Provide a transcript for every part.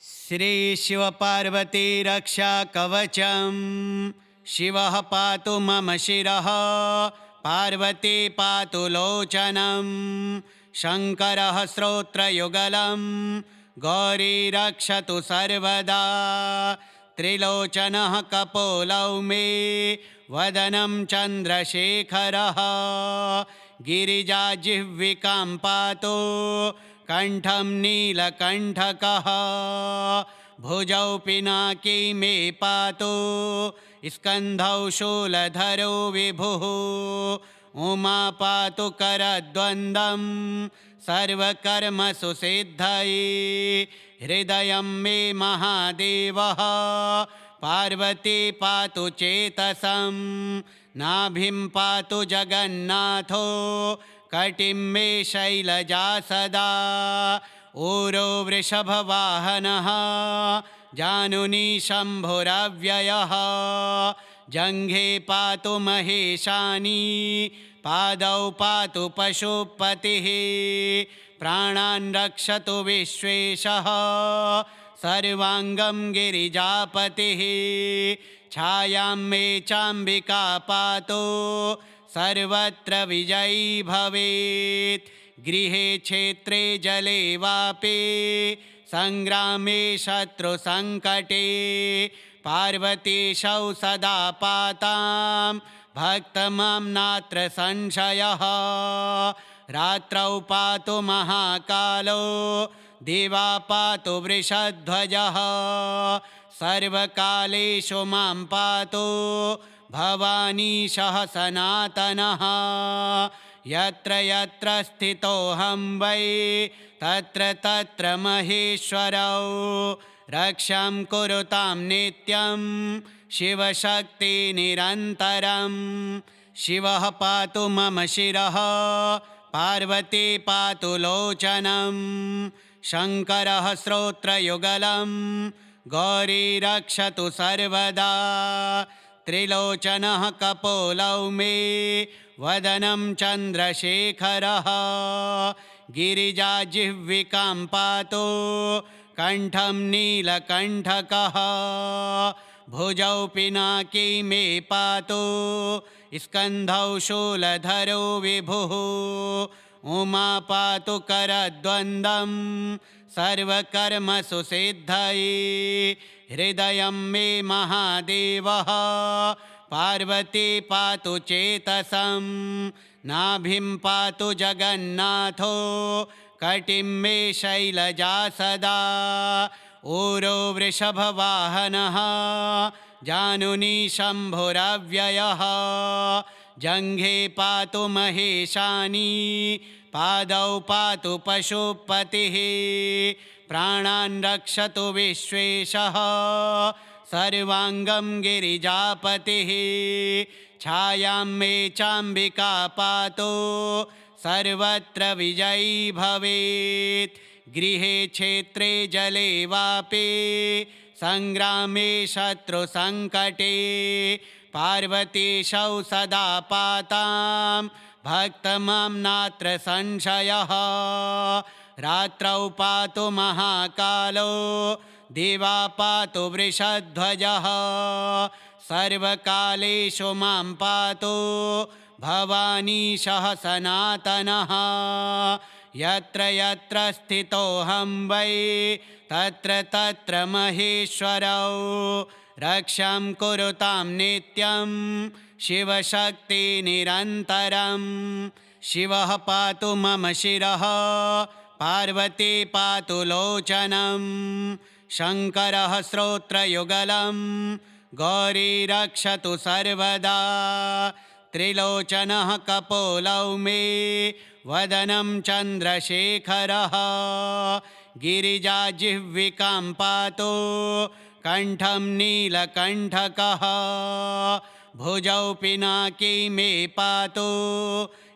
श्री शिव पार्वती रक्षा कवचम। शिवः पातु मम शिरः, पार्वती पातु लोचनम। शंकरः श्रोत्रयुगलं, गौरी रक्षतु सर्वदा। त्रिलोचनः कपोलौ मे, वदनं चन्द्रशेखरः। गिरिजाजिह्विकां पातु, कंठं नीलकंठकः। भुजौ पिनाकी मे पातु, स्कंधौ शूलधरो विभुः। उमा पातु करद्वन्द्वं, सर्वकर्मसु सिद्धये। हृदयं मे महादेवः, पार्वती पातु चेतसं। नाभिं पातु जगन्नाथो, कटिं मे शैलजा सदा। ऊरो वृषभवाहनः, जानुनी शम्भुरव्ययः। जङ्घे पातु महेशानी, पादौ पातु पशुपतिः। प्राणान् रक्षतु विश्वेशः, सर्वाङ्गं गिरिजापतिः। छायां मे चाम्बिका पातु, सर्वत्र विजयी भवेत्। गृहे क्षेत्रे जले वापि, संग्रामे शत्रुसङ्कटे। पार्वतीशौ सदा पातां, भक्तमां नात्र संशयः। रात्रौ पातु महाकालो, दिवा पातु वृषध्वजः। सर्वकालेषु मां पातु, भवानीशः सनातनः। यत्र यत्र स्थितोऽहं वै, तत्र तत्र महेश्वरौ। रक्षां कुरुतां नित्यं, शिवशक्ति निरन्तरम्। शिवः पातु मम शिरः, पार्वती पातु लोचनम्। शङ्करः श्रोत्रयुगलं, गौरी रक्षतु सर्वदा। त्रिलोचनः कपोलौ मे, वदनं चन्द्रशेखरः। गिरिजाजिह्विकां पातु, कंठं नीलकंठकः। भुजौ पिनाकी मे पातु, स्कंधौ शूलधरो विभुः। उमा पातु करद्वन्द्वं, सर्वकर्मसु सिद्धये। हृदयं मे महादेवः, पार्वती पातु चेतसं। नाभिं पातु जगन्नाथो, कटिं मे शैलजा सदा। ऊरो वृषभवाहनः, जानुनी शम्भुरव्ययः। जङ्घे पातु महेशानी, पादौ पातु पशुपतिः। प्राणान् रक्षतु विश्वेशः, सर्वाङ्गं गिरिजापतिः। छायां मे चाम्बिका पातु, सर्वत्र विजयी भवेत्। गृहे क्षेत्रे जले वापि, संग्रामे शत्रुसङ्कटे। पार्वतीशौ सदा पातां, भक्तमां नात्र संशयः। रात्रौ पातु महाकालो, दिवा पातु वृषध्वजः। सर्वकालेषु मां पातु, भवानीशः सनातनः। यत्र यत्र स्थितोऽहं वै, तत्र तत्र महेश्वरौ। रक्षां कुरुतां नित्यं, शिवशक्ति निरन्तरम्। शिवः पातु मम शिरः, पार्वती पातु लोचनम्। शङ्करः श्रोत्रयुगलं, गौरी रक्षतु सर्वदा। त्रिलोचनः कपोलौ मे, वदनं चन्द्रशेखरः। गिरिजाजिह्विकां पातु, कंठं नीलकंठकः। भुजौ पिनाकी मे पातु,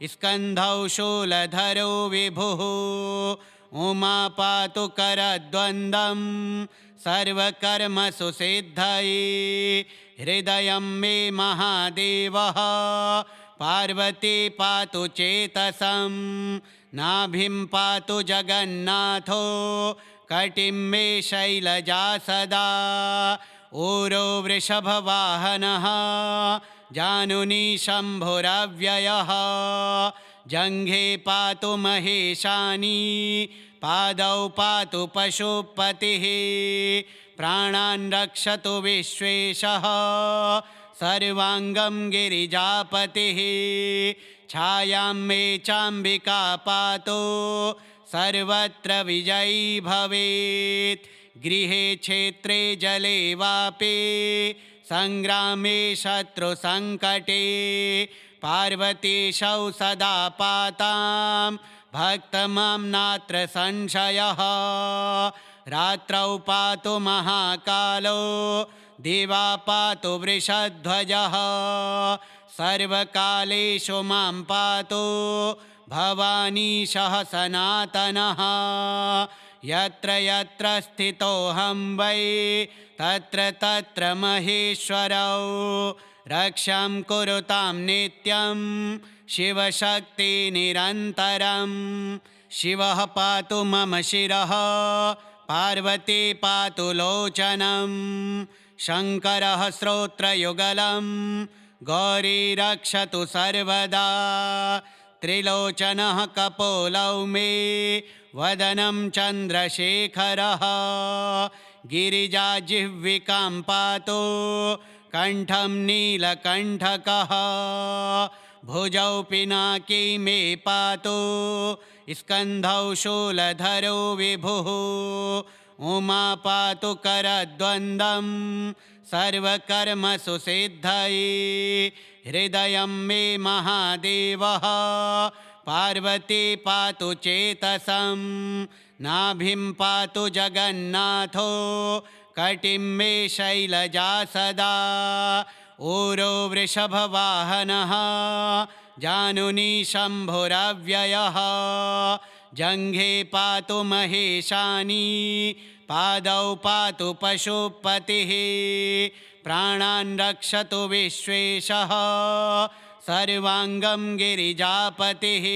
स्कंधौ शूलधरो विभुः। उमा पातु करद्वन्द्वं, सर्वकर्मसु सिद्धये। हृदयं मे महादेवः, पार्वती पातु चेतसं। नाभिं पातु जगन्नाथो, कटिं मे शैलजा सदा ऊरो वृषभवाहनः जानुनी शम्भुरव्ययः जङ्घे पातु महेशानी पादौ पातु पशुपतिः प्राणान् रक्षतु विश्वेशः सर्वाङ्गं गिरिजापतिः छायां मे चाम्बिका पातु सर्वत्र विजयी भवेत् गृहे क्षेत्रे जले वापि संग्रामे शत्रुसङ्कटे पार्वतीशौ सदा पातां भक्तमां नात्र संशयः रात्रौ पातु महाकालो दिवा पातु वृषध्वजः सर्वकालेषु मां पातु भवानीशः सनातनः यत्र यत्र स्थितोऽहं वै तत्र तत्र महेश्वरौ रक्षां कुरुतां नित्यं शिवशक्तिनिरन्तरं शिवः पातु मम शिरः पार्वती पातु लोचनं शङ्करः श्रोत्रयुगलं गौरी रक्षतु सर्वदा त्रिलोचनः कपोलौ मे वदनं चन्द्रशेखरः गिरिजा जिह्विकां पातु कण्ठं नीलकण्ठकः भुजौ पिनाकी मे पातु स्कन्धौ शूलधरो विभुः उमा पातु करद्वन्द्वं सर्वकर्मसु सिद्धये हृदयं मे महादेवः पार्वती पातु चेतसं नाभिं पातु जगन्नाथो कटिं मे शैलजा सदा ऊरो वृषभवाहनः जानुनी शम्भुरव्ययः जङ्घे पातु महेशानी पादौ पातु पशुपतिः प्राणान् रक्षतु विश्वेशः सर्वाङ्गं गिरिजापतिः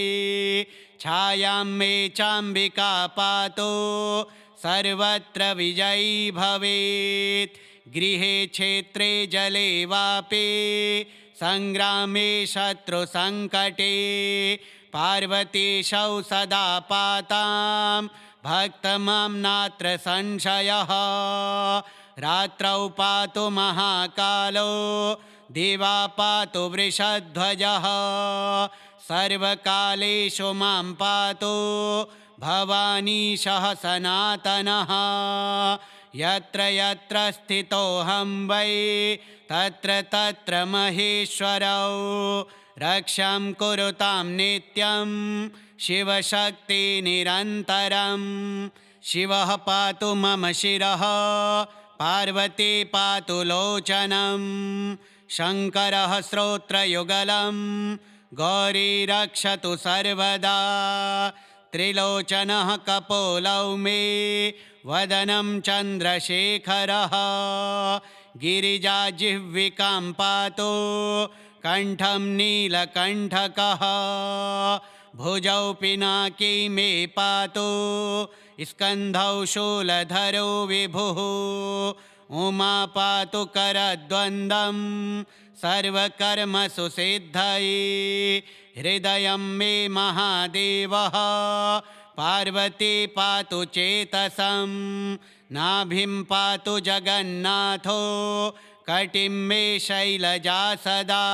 छायां मे चाम्बिका पातु सर्वत्र विजयी भवेत् गृहे क्षेत्रे जले वापि संग्रामे शत्रुसङ्कटे पार्वतीशौ सदा पातां भक्तमां नात्र संशयः रात्रौ पातु महाकालो दिवा पातु वृषध्वजः सर्वकालेषु मां पातु भवानीशः सनातनः यत्र यत्र स्थितोऽहं वै तत्र तत्र महेश्वरौ रक्षां कुरुतां नित्यं शिवशक्तिनिरन्तरं शिवः पातु मम शिरः पार्वती पातु लोचनं शङ्करः श्रोत्रयुगलं गौरी रक्षतु सर्वदा त्रिलोचनः कपोलौ मे वदनं चन्द्रशेखरः गिरिजा जिह्विकां पातु कण्ठं नीलकण्ठकः भुजौ पिनाकी मे पातु स्कन्धौ शूलधरो विभुः उमा पातु करद्वन्द्वं सर्वकर्मसु सिद्धये हृदयं मे महादेवः पार्वती पातु चेतसं नाभिं पातु जगन्नाथो कटिं मे शैलजा सदा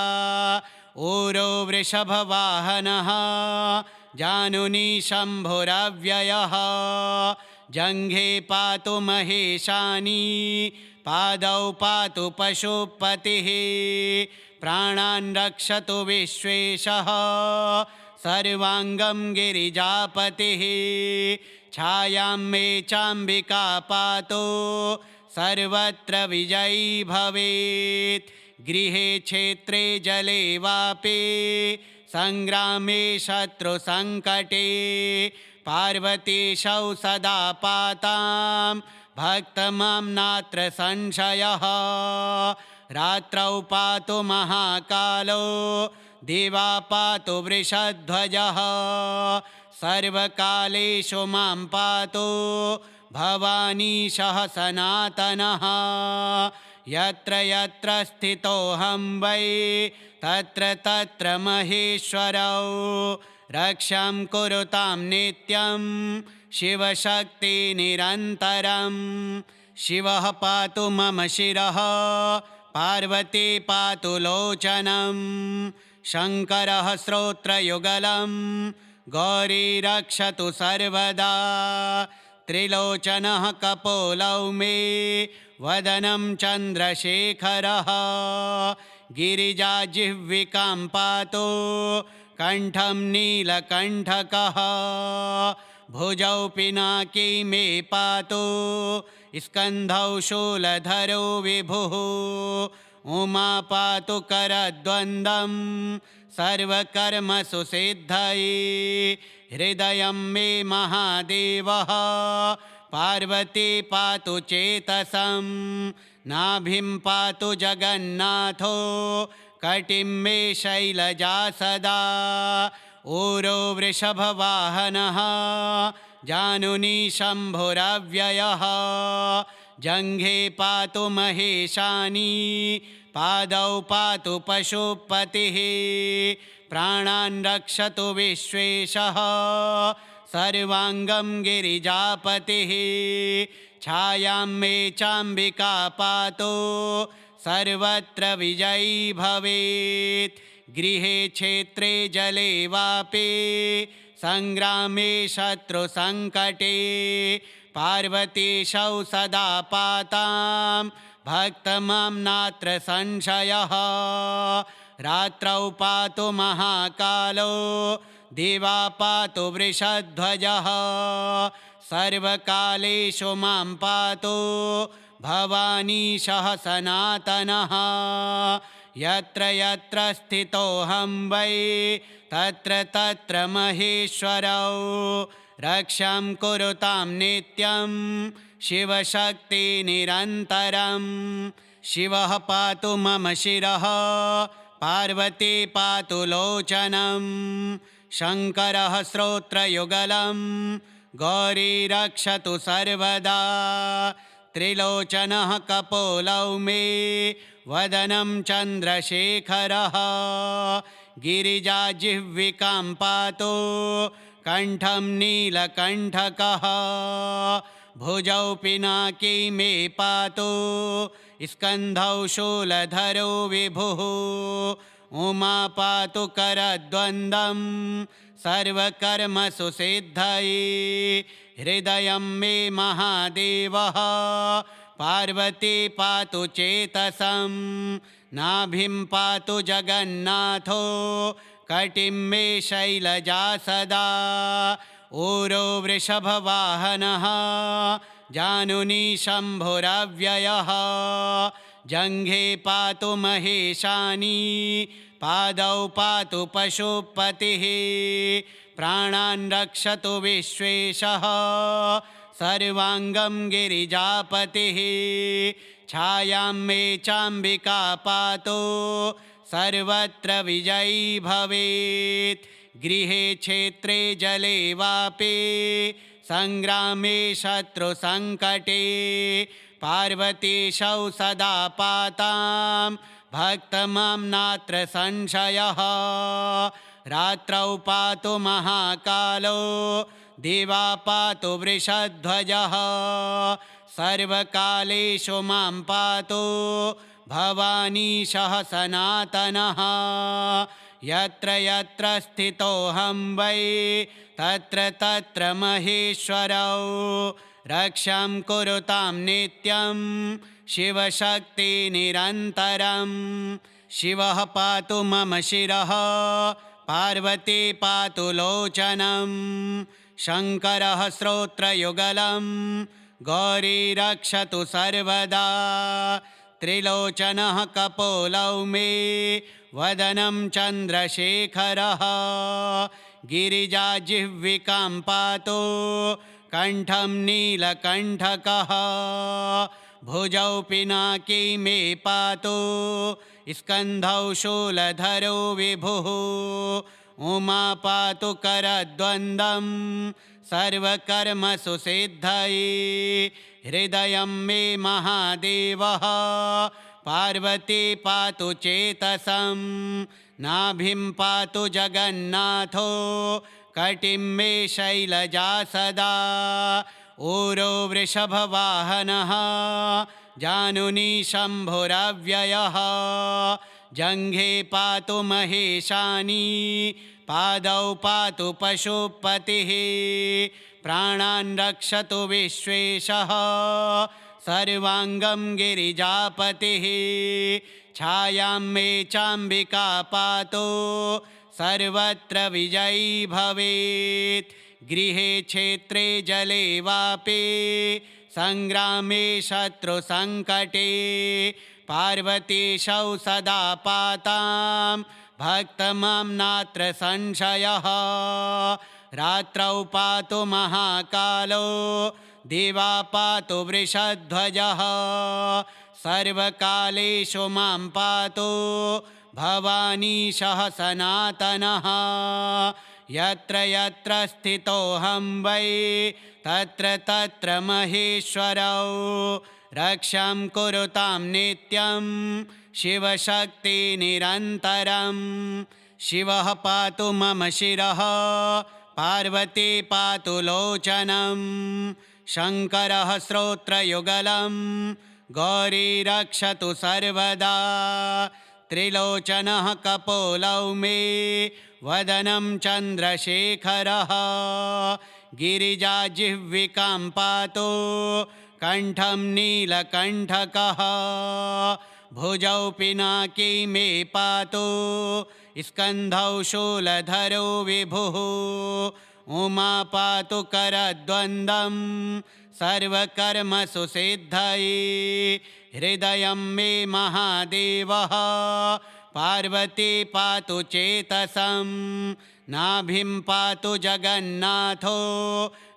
ऊरो वृषभवाहनः जानुनी शम्भुरव्ययः जङ्घे पातु महेशानी पादौ पातु पशुपतिः प्राणान् रक्षतु विश्वेशः सर्वाङ्गं गिरिजापतिः छायां मे चाम्बिका पातु सर्वत्र विजयी भवेत् गृहे क्षेत्रे जले वापि संग्रामे शत्रुसङ्कटे पार्वतीशौ सदा पातां भक्तमां नात्र संशयः रात्रौ पातु महाकालो दिवा पातु वृषध्वजः सर्वकालेषु मां पातु भवानीशः सनातनः यत्र यत्र स्थितोऽहं वै तत्र तत्र महेश्वरौ रक्षां कुरुतां नित्यं शिवशक्तिनिरन्तरं शिवः पातु मम शिरः पार्वती पातु लोचनं शङ्करः श्रोत्रयुगलं गौरी रक्षतु सर्वदा त्रिलोचनः कपोलौ मे वदनं चन्द्रशेखरः गिरिजाजिह्विकां पातु कण्ठं नीलकण्ठकः भुजौ पिनाकी मे पातु स्कन्धौ शूलधरो विभुः उमा पातु करद्वन्द्वं सर्वकर्मसु सिद्धये हृदयं मे महादेवः पार्वती पातु चेतसं नाभिं पातु जगन्नाथो कटिं मे शैलजा सदा ऊरो वृषभवाहनः जानुनी शम्भुरव्ययः जङ्घे पातु महेशानी पादौ पातु पशुपतिः प्राणान् रक्षतु विश्वेशः सर्वाङ्गं गिरिजापतिः छायां मे चाम्बिका पातु सर्वत्र विजयी भवेत् गृहे क्षेत्रे जले वापि संग्रामे शत्रुसङ्कटे पार्वतीशौ सदा पातां भक्तमां नात्र संशयः रात्रौ पातु महाकालो दिवा पातु वृषध्वजः सर्वकालेषु मां पातु भवानीशः सनातनः यत्र यत्र स्थितोऽहं वै तत्र तत्र महेश्वरौ रक्षां कुरुतां नित्यं शिवशक्तिनिरन्तरं शिवः पातु मम शिरः पार्वती पातु लोचनं शङ्करः श्रोत्रयुगलं गौरी रक्षतु सर्वदा त्रिलोचनः कपोलौ मे वदनं चन्द्रशेखरः गिरिजाजिह्विकां पातु कण्ठं नीलकण्ठकः भुजौ पिनाकी मे पातु स्कन्धौ शूलधरो विभुः उमा पातु करद्वन्द्वं सर्वकर्मसु सिद्धये हृदयं मे महादेवः पार्वती पातु चेतसं नाभिं पातु जगन्नाथो कटिं मे शैलजा सदा ऊरो वृषभवाहनः जानुनी शम्भुरव्ययः जङ्घे पातु महेशानी पादौ पातु पशुपतिः प्राणान् रक्षतु विश्वेशः सर्वाङ्गं गिरिजापतिः छायां मे चाम्बिका पातु सर्वत्र विजयी भवेत् गृहे क्षेत्रे जले वापि संग्रामे शत्रुसङ्कटे पार्वतीशौ सदा पातां भक्तमां नात्र संशयः रात्रौ पातु महाकालो दिवा पातु वृषध्वजः सर्वकालेषु मां पातु भवानीशः सनातनः यत्र यत्र स्थितोऽहं वै तत्र तत्र महेश्वरौ रक्षां कुरुतां नित्यं शिवशक्तिनिरन्तरं शिवः पातु मम शिरः पार्वती पातु लोचनं शङ्करः श्रोत्रयुगलं गौरी रक्षतु सर्वदा त्रिलोचनः कपोलौ मे वदनं चन्द्रशेखरः गिरिजाजिह्विकां पातु कण्ठं नीलकण्ठकः भुजौ पिनाकी मे पातु स्कन्धौ शूलधरो विभुः उमा पातु करद्वन्द्वं सर्वकर्मसु सिद्धये हृदयं मे महादेवः पार्वती पातु चेतसं नाभिं पातु जगन्नाथो कटिं मे शैलजा सदा ऊरो वृषभवाहनः जानुनी शम्भुरव्ययः जङ्घे पातु महेशानी पादौ पातु पशुपतिः प्राणान् रक्षतु विश्वेशः सर्वाङ्गं गिरिजापतिः छायां मे चाम्बिका पातु सर्वत्र विजयी भवेत् गृहे क्षेत्रे जले वापि संग्रामे शत्रुसङ्कटे पार्वतीशौ सदा पातां भक्तमां नात्र संशयः रात्रौ पातु महाकालो दिवा पातु वृषध्वजः सर्वकालेषु मां पातु भवानीशः सनातनः यत्र यत्र स्थितोऽहं वै तत्र तत्र महेश्वरौ रक्षां कुरुतां नित्यं शिवशक्तिनिरन्तरं शिवः पातु मम शिरः पार्वती पातु लोचनं शङ्करः श्रोत्रयुगलं गौरी रक्षतु सर्वदा त्रिलोचनः कपोलौ मे वदनं चन्द्रशेखरः गिरिजा जिह्विकां पातु कण्ठं नीलकण्ठकः भुजौ पिनाकी मे पातु स्कन्धौ शूलधरो विभुः उमा पातु करद्वन्द्वं सर्वकर्मसु सिद्धये हृदयं मे महादेवः पार्वती पातु चेतसं नाभिं पातु जगन्नाथो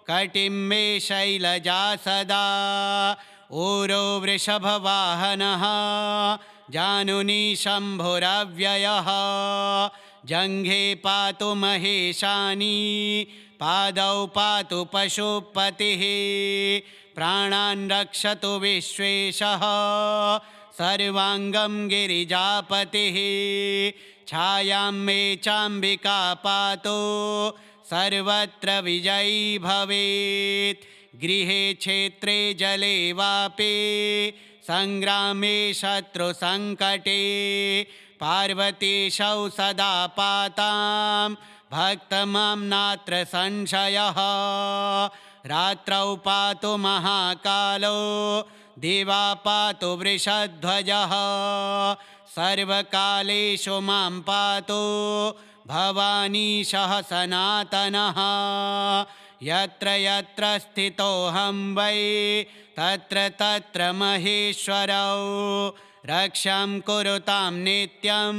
कटिं मे शैलजा सदा ऊरो वृषभवाहनः जानुनी शम्भुरव्ययः जङ्घे पातु महेशानी पादौ पातु पशुपतिः प्राणान् रक्षतु विश्वेशः सर्वाङ्गं गिरिजापतिः छायां मे चाम्बिका पातु सर्वत्र विजयी भवेत् गृहे क्षेत्रे जले वापि संग्रामे शत्रुसङ्कटे पार्वतीशौ सदा पातां भक्तमां नात्र संशयः रात्रौ पातु महाकालो दिवा पातु वृषध्वजः सर्वकालेषु मां पातु भवानीशः सनातनः यत्र यत्र स्थितोऽहं वै तत्र तत्र महेश्वरौ रक्षां कुरुतां नित्यं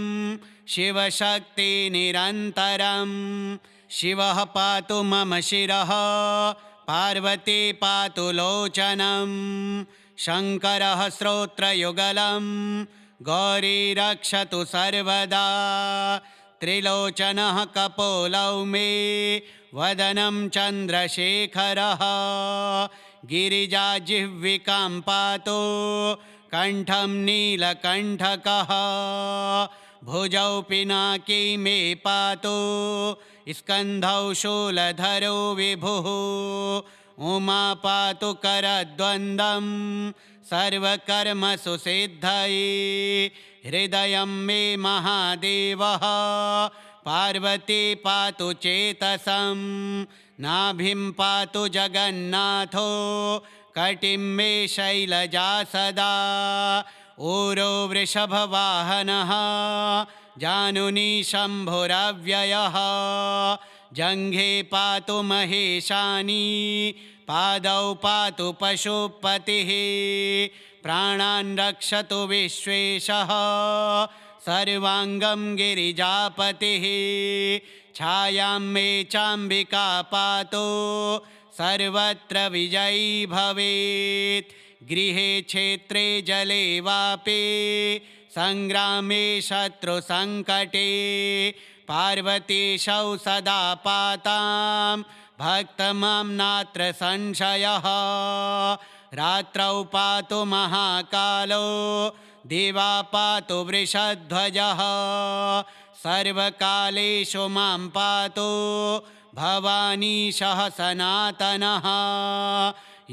शिवशक्तिनिरन्तरं शिवः पातु मम शिरः पार्वती पातु लोचनं शङ्करः श्रोत्रयुगलं गौरी रक्षतु सर्वदा त्रिलोचनः कपोलौ मे वदनं चन्द्रशेखरः गिरिजा जिह्विकां पातु कण्ठं नीलकण्ठकः भुजौ पिनाकी मे पातु स्कन्धौ शूलधरो विभुः उमा पातु करद्वन्द्वं सर्वकर्मसु सिद्धये हृदयं मे महादेवः पार्वती पातु चेतसं नाभिं पातु जगन्नाथो कटिं मे शैलजा सदा ऊरो वृषभवाहनः जानुनी शम्भुरव्ययः जङ्घे पातु महेशानी पादौ पातु पशुपतिः प्राणान् रक्षतु विश्वेशः सर्वाङ्गं गिरिजापतिः छायां मे चाम्बिका पातु सर्वत्र विजयी भवेत् गृहे क्षेत्रे जले वापि संग्रामे शत्रुसङ्कटे पार्वतीशौ सदा पातां भक्तमां नात्र संशयः रात्रौ पातु महाकालो दिवा पातु वृषध्वजः सर्वकालेषु मां पातु भवानीशः सनातनः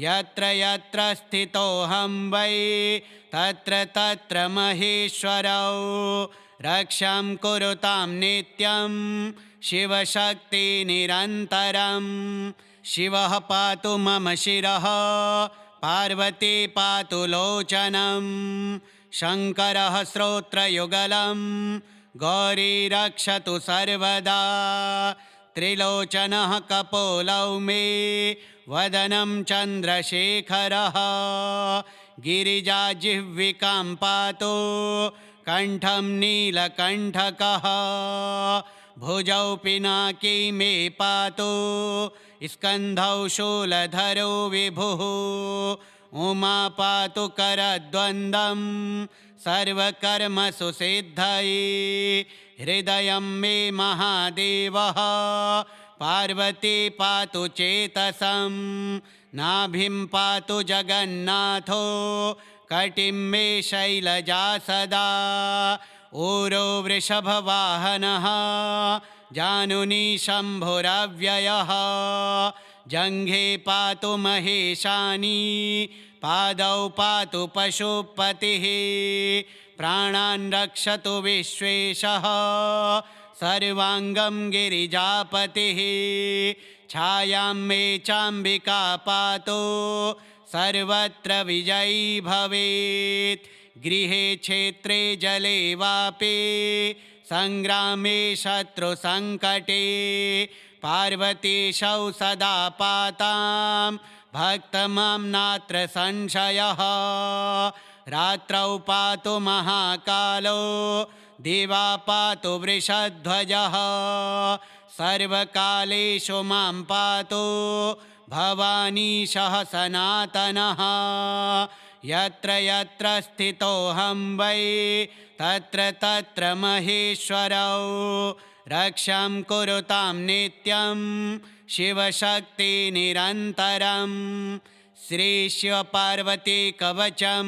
यत्र यत्र स्थितोऽहं वै तत्र तत्र महेश्वरौ रक्षां कुरुतां नित्यं शिवशक्तिनिरन्तरं शिवः पातु मम शिरः पार्वती पातु लोचनं शङ्करः श्रोत्रयुगलं गौरी रक्षतु सर्वदा त्रिलोचनः कपोलौ मे वदनं चन्द्रशेखरः गिरिजाजिह्विकां पातु कण्ठं नीलकण्ठकः भुजौ पिनाकी मे पातु स्कन्धौ शूलधरो विभुः उमा पातु करद्वन्द्वं सर्वकर्मसु सिद्धये हृदयं मे महादेवः पार्वती पातु चेतसं नाभिं पातु जगन्नाथो कटिं मे शैलजा सदा ऊरो वृषभवाहनः जानुनी शम्भुरव्ययः जङ्घे पातु महेशानी पादौ पातु पशुपतिः प्राणान् रक्षतु विश्वेशः सर्वाङ्गं गिरिजापतिः छायां मे चाम्बिका पातु सर्वत्र विजयी भवेत् गृहे क्षेत्रे जले वापि सङ्ग्रामे शत्रुसङ्कटे पार्वतीशौ सदा पातां भक्तमां नात्र संशयः रात्रौ पातु महाकालो दिवा पातु वृषध्वजः सर्वकालेषु मां पातु भवानीशः सनातनः यत्र यत्र स्थितोऽहं वै तत्र तत्र महेश्वरौ रक्षां कुरुतां नित्यं शिवशक्तिनिरन्तरं श्रीशिवपार्वतीकवचं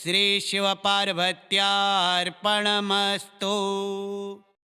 श्रीशिवपार्वत्यार्पणमस्तु।